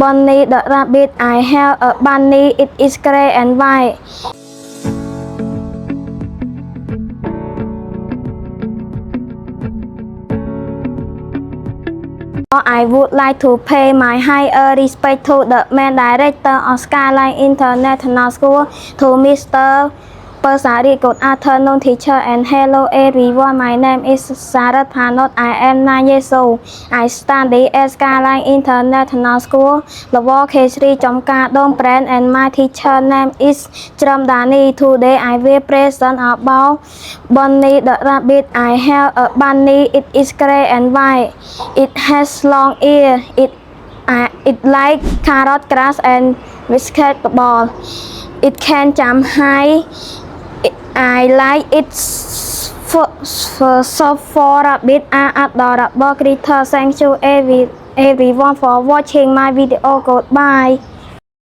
Bunny the rabbit. I have a bunny. It is gray and white. I would like to pay my higher respect to the main director of Skyline International School, to Mr. Persari. Good afternoon, teacher, and hello everyone. My name is Sarah Panot. I am 9 years old. I study at Skyline International School, Level K3 Chomkadong brand, and my teacher name is Chramdani. Today I will present about Bunny the rabbit. I have a bunny. It is gray and white. It has long ears. It like carrot grass and basketball. It can jump high. I like it so for a bit adorable creature. Thank you everyone for watching my video. Goodbye.